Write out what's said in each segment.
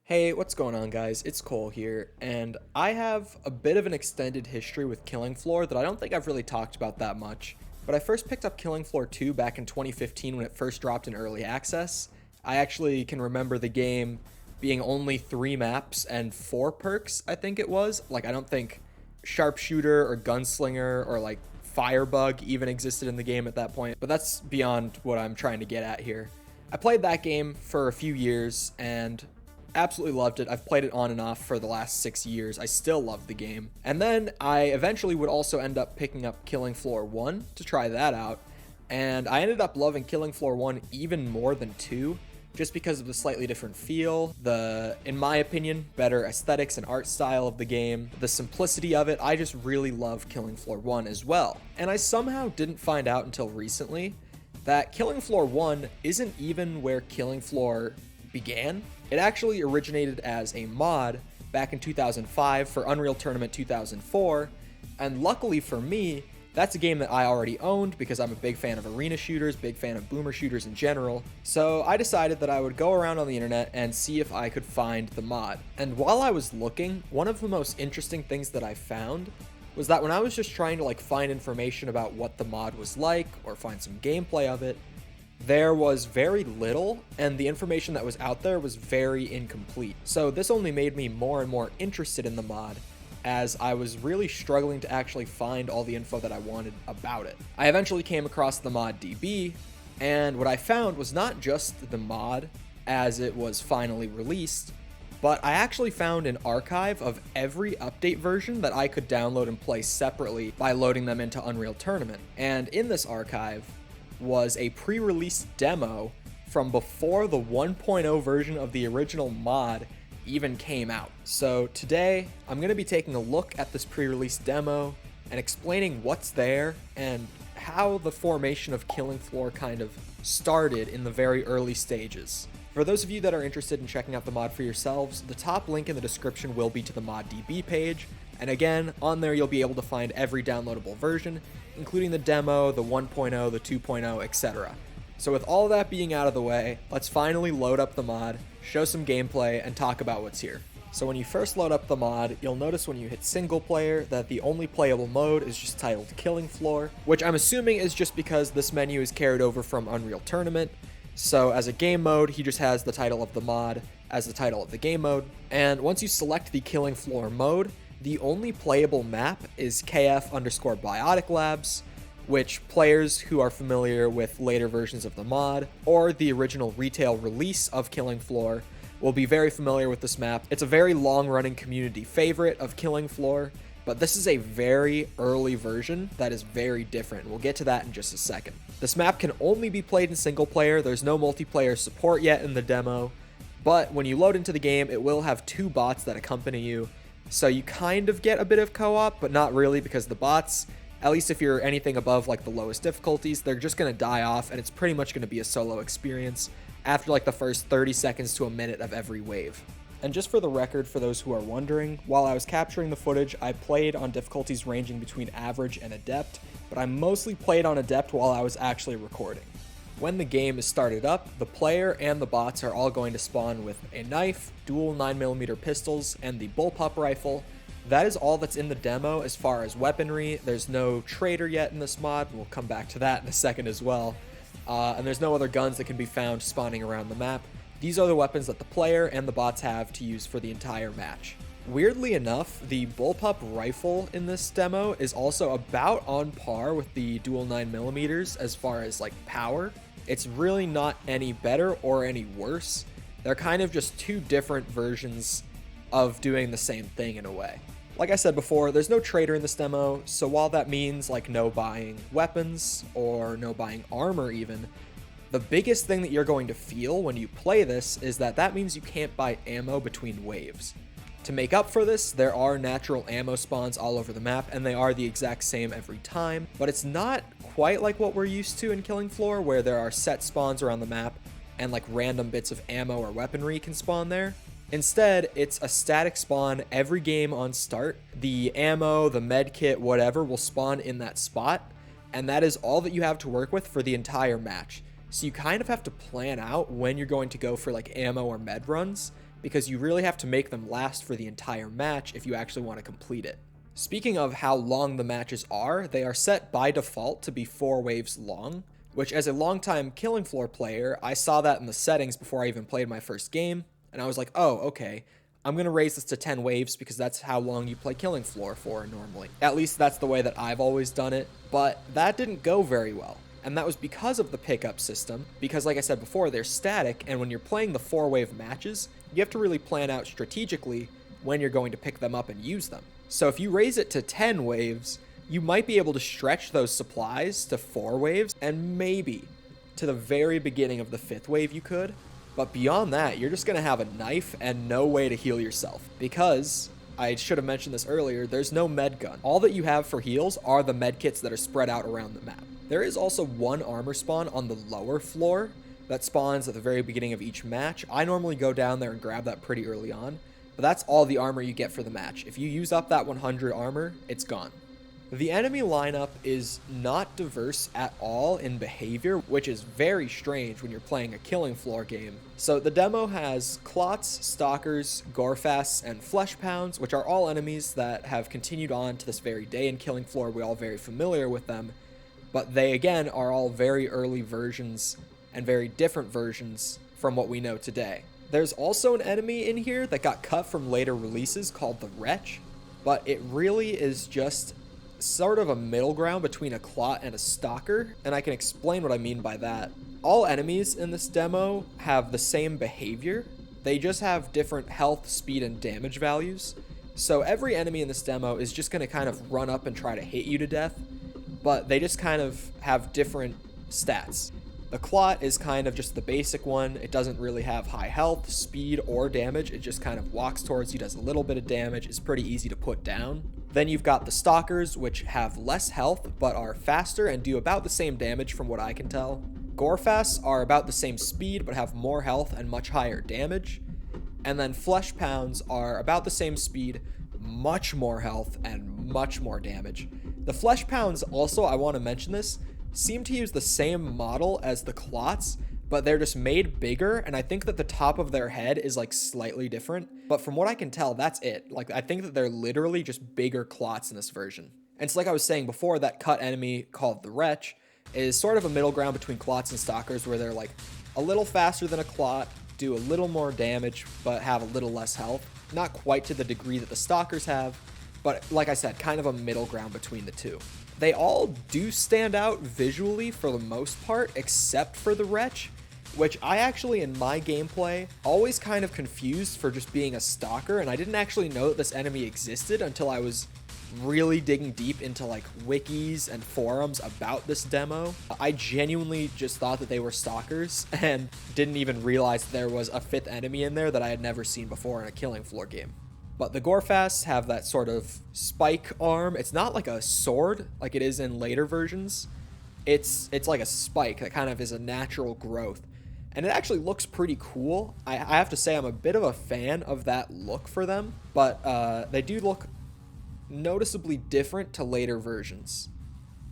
Hey, what's going on, guys? It's Cole here, and I have a bit of an extended history with Killing Floor that I don't think I've really talked about that much. But I first picked up Killing Floor 2 back in 2015 when it first dropped in early access. I actually can remember the game being only 3 maps and 4 perks, I think it was. Like, I don't think Sharpshooter or Gunslinger or like Firebug even existed in the game at that point, but that's beyond what I'm trying to get at here. I played that game for a few years and absolutely loved it. I've played it on and off for the last 6 years. I still love the game. And then I eventually would also end up picking up Killing Floor 1 to try that out. And I ended up loving Killing Floor 1 even more than 2, just because of the slightly different feel, the, in my opinion, better aesthetics and art style of the game, the simplicity of it. I just really love Killing Floor 1 as well. And I somehow didn't find out until recently that Killing Floor 1 isn't even where Killing Floor began. It actually originated as a mod back in 2005 for Unreal Tournament 2004, and luckily for me, that's a game that I already owned because I'm a big fan of arena shooters, big fan of boomer shooters in general. So I decided that I would go around on the internet and see if I could find the mod. And while I was looking, one of the most interesting things that I found was that when I was just trying to find information about what the mod was like or find some gameplay of it, there was very little, and the information that was out there was very incomplete. So this only made me more and more interested in the mod, as I was really struggling to actually find all the info that I wanted about it. I eventually came across the mod DB, and what I found was not just the mod as it was finally released, but I actually found an archive of every update version that I could download and play separately by loading them into Unreal Tournament. And in this archive was a pre-release demo from before the 1.0 version of the original mod even came out. So today, I'm going to be taking a look at this pre-release demo and explaining what's there and how the formation of Killing Floor kind of started in the very early stages. For those of you that are interested in checking out the mod for yourselves, the top link in the description will be to the mod DB page, and again, on there you'll be able to find every downloadable version, including the demo, the 1.0, the 2.0, etc. So with all that being out of the way, let's finally load up the mod, show some gameplay, and talk about what's here. So when you first load up the mod, you'll notice when you hit single player that the only playable mode is just titled Killing Floor, which I'm assuming is just because this menu is carried over from Unreal Tournament. So as a game mode, he just has the title of the mod as the title of the game mode. And once you select the Killing Floor mode, the only playable map is kf_biotic labs, which players who are familiar with later versions of the mod or the original retail release of Killing Floor will be very familiar with this map. It's a very long-running community favorite of Killing Floor, but this is a very early version that is very different. We'll get to that in just a second. This map can only be played in single player. There's no multiplayer support yet in the demo, but when you load into the game, it will have 2 bots that accompany you. So you kind of get a bit of co-op, but not really, because the bots, at least if you're anything above the lowest difficulties, they're just going to die off, and it's pretty much going to be a solo experience after the first 30 seconds to a minute of every wave. And just for the record, for those who are wondering, while I was capturing the footage, I played on difficulties ranging between average and adept, but I mostly played on adept while I was actually recording. When the game is started up, the player and the bots are all going to spawn with a knife, dual 9mm pistols, and the bullpup rifle. That is all that's in the demo as far as weaponry. There's no trader yet in this mod. We'll come back to that in a second as well. And there's no other guns that can be found spawning around the map. These are the weapons that the player and the bots have to use for the entire match. Weirdly enough, the bullpup rifle in this demo is also about on par with the dual 9mm as far as power. It's really not any better or any worse. They're kind of just 2 different versions of doing the same thing in a way. Like I said before, there's no trader in this demo, so while that means no buying weapons or no buying armor even, the biggest thing that you're going to feel when you play this is that means you can't buy ammo between waves. To make up for this, there are natural ammo spawns all over the map, and they are the exact same every time, but it's not quite like what we're used to in Killing Floor, where there are set spawns around the map and random bits of ammo or weaponry can spawn there. Instead, it's a static spawn every game on start. The ammo, the med kit, whatever will spawn in that spot, and that is all that you have to work with for the entire match. So you kind of have to plan out when you're going to go for ammo or med runs, because you really have to make them last for the entire match if you actually want to complete it. Speaking of how long the matches are, they are set by default to be 4 waves long, which as a longtime Killing Floor player, I saw that in the settings before I even played my first game, and I was like, oh, okay, I'm going to raise this to 10 waves because that's how long you play Killing Floor for normally. At least that's the way that I've always done it, but that didn't go very well. And that was because of the pickup system, because like I said before, they're static, and when you're playing the 4-wave matches, you have to really plan out strategically when you're going to pick them up and use them. So if you raise it to 10 waves, you might be able to stretch those supplies to 4 waves, and maybe to the very beginning of the 5th wave you could. But beyond that, you're just going to have a knife and no way to heal yourself. Because, I should have mentioned this earlier, there's no med gun. All that you have for heals are the med kits that are spread out around the map. There is also one armor spawn on the lower floor that spawns at the very beginning of each match. I normally go down there and grab that pretty early on, but that's all the armor you get for the match. If you use up that 100 armor, it's gone. The enemy lineup is not diverse at all in behavior, which is very strange when you're playing a Killing Floor game. So the demo has Clots, Stalkers, Gorefasts, and Flesh Pounds, which are all enemies that have continued on to this very day in Killing Floor. We're all very familiar with them, but they again are all very early versions and very different versions from what we know today. There's also an enemy in here that got cut from later releases called the Wretch, but it really is just sort of a middle ground between a Clot and a Stalker, and I can explain what I mean by that. All enemies in this demo have the same behavior, they just have different health, speed, and damage values. So every enemy in this demo is just going to kind of run up and try to hit you to death, but they just kind of have different stats. The Clot is kind of just the basic one. It doesn't really have high health, speed, or damage. It just kind of walks towards you, does a little bit of damage, is pretty easy to put down. Then you've got the Stalkers, which have less health, but are faster and do about the same damage from what I can tell. Gorefasts are about the same speed, but have more health and much higher damage. And then Flesh Pounds are about the same speed, much more health, and much more damage. The Flesh Pounds also, I want to mention this, seem to use the same model as the Clots, but they're just made bigger, and I think that the top of their head is like slightly different. But from what I can tell, that's it. Like, I think that they're literally just bigger Clots in this version. And so like I was saying before, that cut enemy called the Wretch is sort of a middle ground between Clots and Stalkers, where they're like a little faster than a Clot, do a little more damage, but have a little less health. Not quite to the degree that the Stalkers have, but like I said, kind of a middle ground between the two. They all do stand out visually for the most part, except for the Wretch, which I actually, in my gameplay, always kind of confused for just being a Stalker, and I didn't actually know that this enemy existed until I was really digging deep into like wikis and forums about this demo. I genuinely just thought that they were Stalkers and didn't even realize there was a 5th enemy in there that I had never seen before in a Killing Floor game. But the Gorefasts have that sort of spike arm. It's not like a sword like it is in later versions. It's like a spike that kind of is a natural growth. And it actually looks pretty cool. I have to say I'm a bit of a fan of that look for them, but they do look noticeably different to later versions.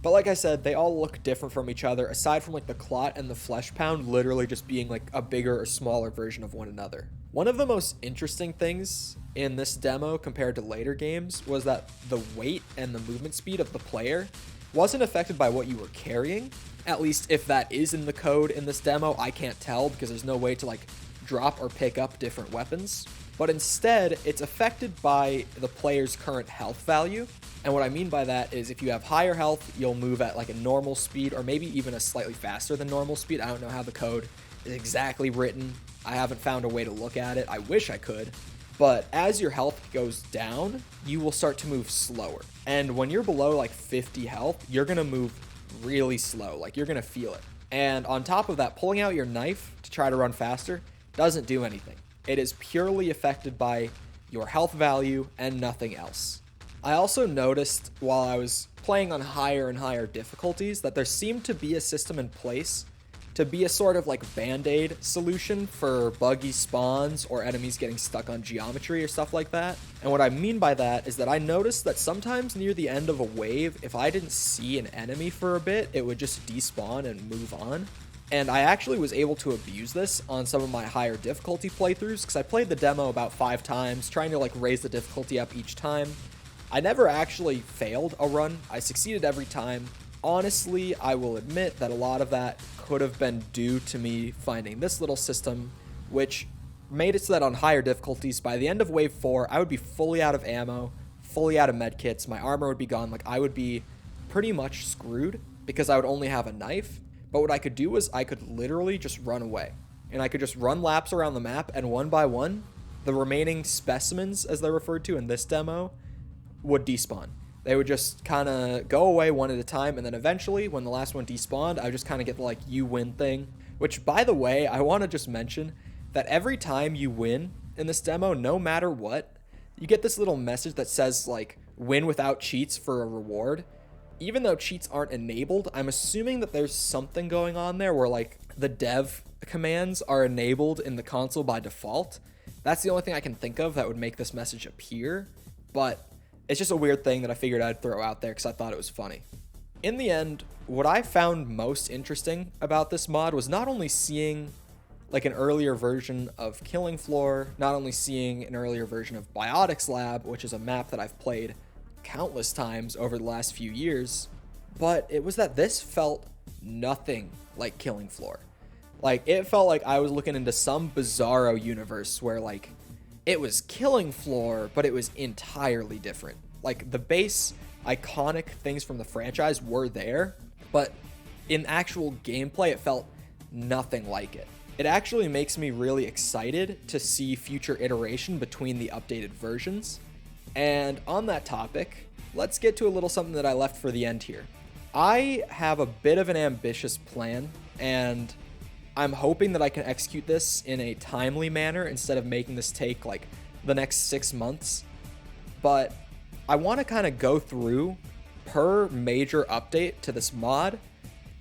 But like I said, they all look different from each other, aside from like the Clot and the Flesh Pound literally just being like a bigger or smaller version of one another. One of the most interesting things in this demo compared to later games was that the weight and the movement speed of the player wasn't affected by what you were carrying. At least if that is in the code in this demo, I can't tell because there's no way to like drop or pick up different weapons. But instead, it's affected by the player's current health value. And what I mean by that is if you have higher health, you'll move at like a normal speed or maybe even a slightly faster than normal speed. I don't know how the code is exactly written. I haven't found a way to look at it. I wish I could. But as your health goes down, you will start to move slower. And when you're below like 50 health, you're going to move really slow. Like you're going to feel it. And on top of that, pulling out your knife to try to run faster doesn't do anything. It is purely affected by your health value and nothing else. I also noticed while I was playing on higher and higher difficulties that there seemed to be a system in place to be a sort of like band-aid solution for buggy spawns or enemies getting stuck on geometry or stuff like that. And what I mean by that is that I noticed that sometimes near the end of a wave, if I didn't see an enemy for a bit, it would just despawn and move on. And I actually was able to abuse this on some of my higher difficulty playthroughs because I played the demo about 5 times, trying to like raise the difficulty up each time. I never actually failed a run. I succeeded every time. Honestly, I will admit that a lot of that could have been due to me finding this little system, which made it so that on higher difficulties, by the end of wave 4, I would be fully out of ammo, fully out of medkits, my armor would be gone, like I would be pretty much screwed because I would only have a knife. But what I could do was I could literally just run away. And I could just run laps around the map, and one by one, the remaining specimens, as they're referred to in this demo, would despawn. They would just kind of go away one at a time, and then eventually, when the last one despawned, I would just kind of get the, like, you win thing. Which, by the way, I want to just mention that every time you win in this demo, no matter what, you get this little message that says, like, win without cheats for a reward. Even though cheats aren't enabled, I'm assuming that there's something going on there where, like, the dev commands are enabled in the console by default. That's the only thing I can think of that would make this message appear, but it's just a weird thing that I figured I'd throw out there because I thought it was funny. In the end, what I found most interesting about this mod was not only seeing, like, an earlier version of Killing Floor, not only seeing an earlier version of Biotics Lab, which is a map that I've played countless times over the last few years, but it was that this felt nothing like Killing Floor. Like, it felt like I was looking into some bizarro universe where, like, it was Killing Floor, but it was entirely different. Like, the base iconic things from the franchise were there, but in actual gameplay, it felt nothing like it. It actually makes me really excited to see future iteration between the updated versions. And on that topic, let's get to a little something that I left for the end here. I have a bit of an ambitious plan, and I'm hoping that I can execute this in a timely manner instead of making this take like the next 6 months. But I want to kind of go through per major update to this mod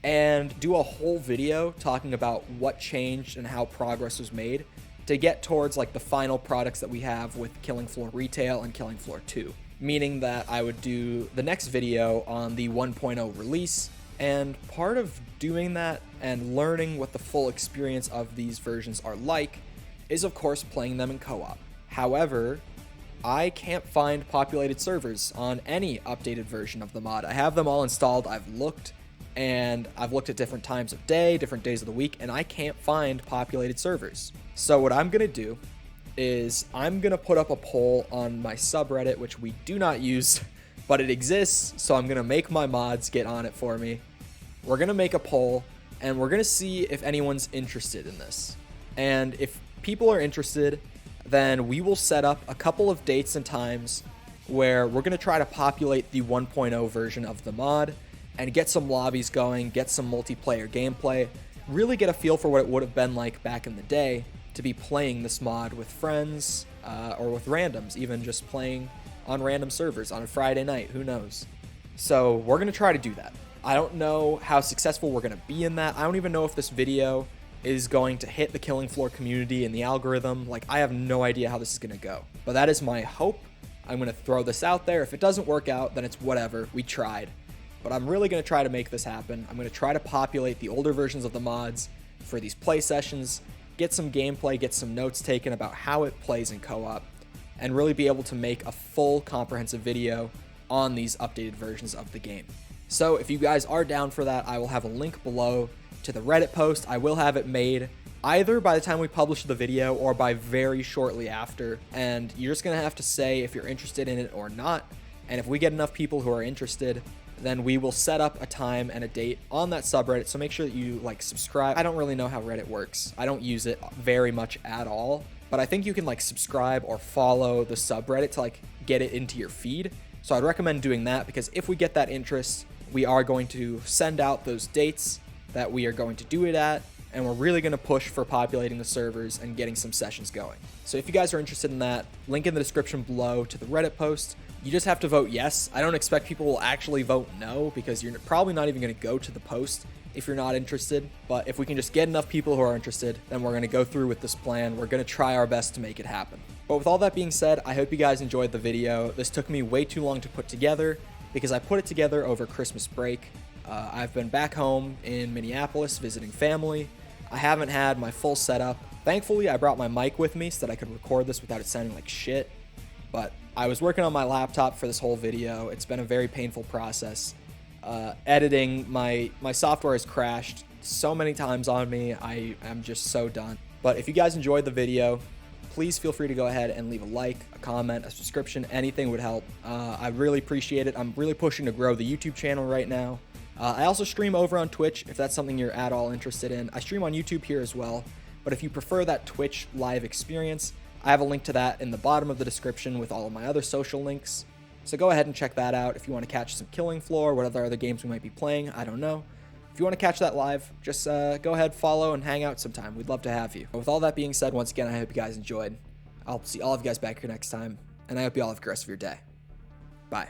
and do a whole video talking about what changed and how progress was made to get towards like the final products that we have with Killing Floor Retail and Killing Floor 2. Meaning that I would do the next video on the 1.0 release, and part of doing that and learning what the full experience of these versions are like is of course playing them in co-op. However, I can't find populated servers on any updated version of the mod. I have them all installed, I've looked at different times of day, different days of the week, and I can't find populated servers. So what I'm gonna do is I'm gonna put up a poll on my subreddit, which we do not use, but it exists, so I'm gonna make my mods get on it for me. We're gonna make a poll, and we're gonna see if anyone's interested in this. And if people are interested, then we will set up a couple of dates and times where we're gonna try to populate the 1.0 version of the mod and get some lobbies going, get some multiplayer gameplay, really get a feel for what it would have been like back in the day to be playing this mod with friends or with randoms, even just playing on random servers on a Friday night, who knows. So we're going to try to do that. I don't know how successful we're going to be in that. I don't even know if this video is going to hit the Killing Floor community and the algorithm. Like, I have no idea how this is going to go. But that is my hope. I'm going to throw this out there. If it doesn't work out, then it's whatever. We tried. But I'm really going to try to make this happen. I'm going to try to populate the older versions of the mods for these play sessions, get some gameplay, get some notes taken about how it plays in co-op, and really be able to make a full comprehensive video on these updated versions of the game. So if you guys are down for that, I will have a link below to the Reddit post. I will have it made either by the time we publish the video or by very shortly after, and you're just going to have to say if you're interested in it or not. And if we get enough people who are interested, then we will set up a time and a date on that subreddit. So make sure that you like subscribe. I don't really know how Reddit works. I don't use it very much at all, but I think you can like subscribe or follow the subreddit to like get it into your feed. So I'd recommend doing that, because if we get that interest, we are going to send out those dates that we are going to do it at, and we're really going to push for populating the servers and getting some sessions going. So if you guys are interested in that, link in the description below to the Reddit post. You just have to vote yes. I don't expect people will actually vote no, because you're probably not even going to go to the post if you're not interested. But if we can just get enough people who are interested, then we're going to go through with this plan. We're going to try our best to make it happen. But with all that being said, I hope you guys enjoyed the video. This took me way too long to put together because I put it together over Christmas break. I've been back home in Minneapolis visiting family. I haven't had my full setup. Thankfully, I brought my mic with me so that I could record this without it sounding like shit. But I was working on my laptop for this whole video. It's been a very painful process. Editing, my software has crashed so many times on me. I am just so done. But if you guys enjoyed the video, please feel free to go ahead and leave a like, a comment, a subscription. Anything would help. I really appreciate it. I'm really pushing to grow the YouTube channel right now. I also stream over on Twitch if that's something you're at all interested in. I stream on YouTube here as well, but if you prefer that Twitch live experience, I have a link to that in the bottom of the description with all of my other social links. So go ahead and check that out if you want to catch some Killing Floor, what other games we might be playing, I don't know. If you want to catch that live, just go ahead, follow, and hang out sometime. We'd love to have you. But with all that being said, once again, I hope you guys enjoyed. I'll see all of you guys back here next time, and I hope you all have a great rest of your day. Bye.